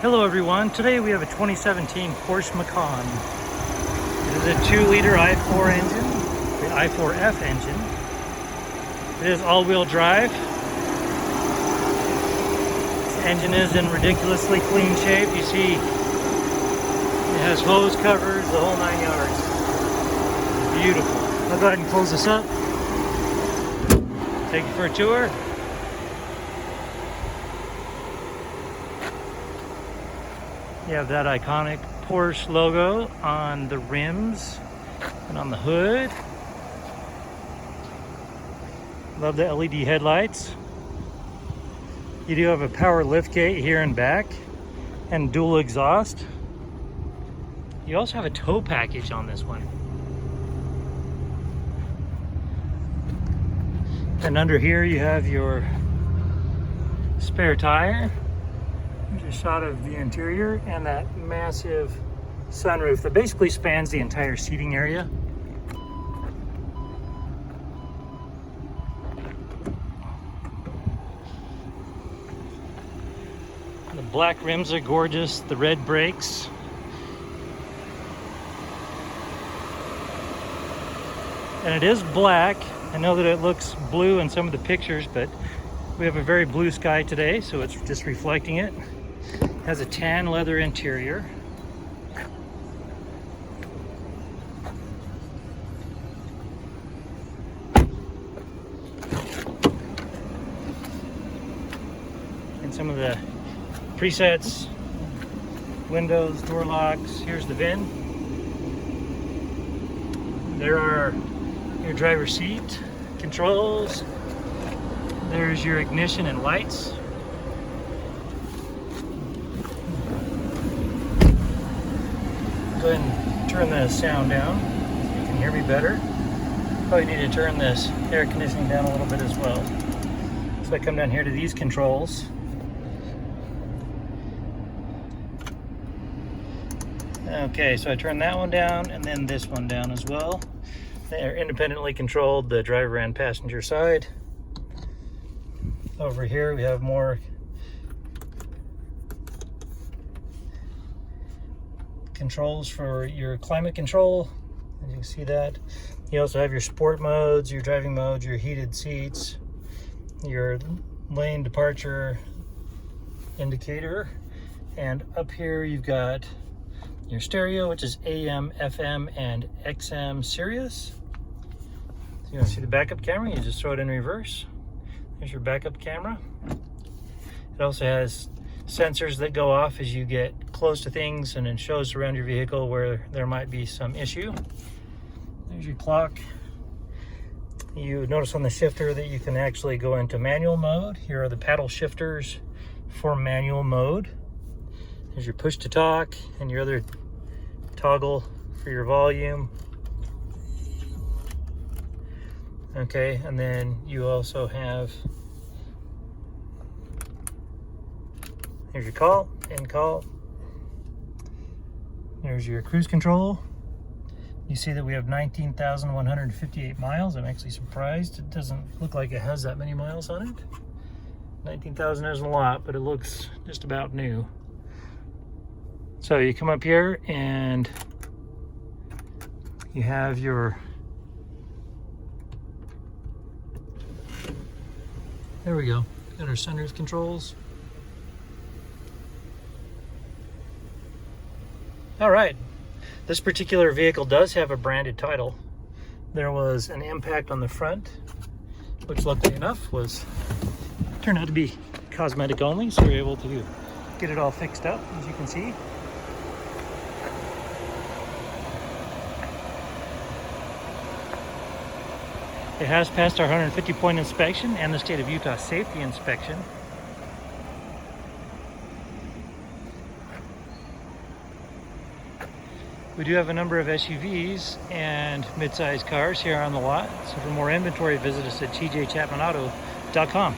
Hello everyone, today we have a 2017 Porsche Macan. It is a 2-liter i4 engine, the i4F engine. It is all-wheel drive. This engine is in ridiculously clean shape. You see it has hose covers, the whole 9 yards. Beautiful. I'll go ahead and close this up. Take you for a tour. You have that iconic Porsche logo on the rims and on the hood. Love the LED headlights. You do have a power liftgate here and back and dual exhaust. You also have a tow package on this one. And under here you have your spare tire. Here's a shot of the interior and that massive sunroof that basically spans the entire seating area. The black rims are gorgeous, the red brakes. And it is black. I know that it looks blue in some of the pictures, but we have a very blue sky today, so it's just reflecting it. It has a tan leather interior. And some of the presets, windows, door locks. Here's the VIN. There are your driver's seat controls. There's your ignition and lights. Go ahead and turn the sound down so you can hear me better. Probably need to turn this air conditioning down a little bit as well. So I come down here to these controls. Okay, so I turn that one down and then this one down as well. They're independently controlled, the driver and passenger side. Over here we have more controls for your climate control, as you can see that. You also have your sport modes, your driving modes, your heated seats, your lane departure indicator, and up here you've got your stereo, which is AM, FM, and XM Sirius. So you want to see the backup camera, you just throw it in reverse. There's your backup camera. It also has sensors that go off as you get close to things, and it shows around your vehicle where there might be some issue. There's your clock. You notice on the shifter that you can actually go into manual mode. Here are the paddle shifters for manual mode. There's your push to talk and your other toggle for your volume. Okay, and then you also have, here's your call, end call. There's your cruise control. You see that we have 19,158 miles. I'm actually surprised. It doesn't look like it has that many miles on it. 19,000 isn't a lot, but it looks just about new. So you come up here and you have your, there we go, got our sunroof controls. All right, this particular vehicle does have a branded title. There was an impact on the front, which luckily enough turned out to be cosmetic only, so we were able to get it all fixed up, as you can see. It has passed our 150-point inspection and the state of Utah safety inspection. We do have a number of SUVs and mid-sized cars here on the lot. So for more inventory, visit us at tjchapmanauto.com.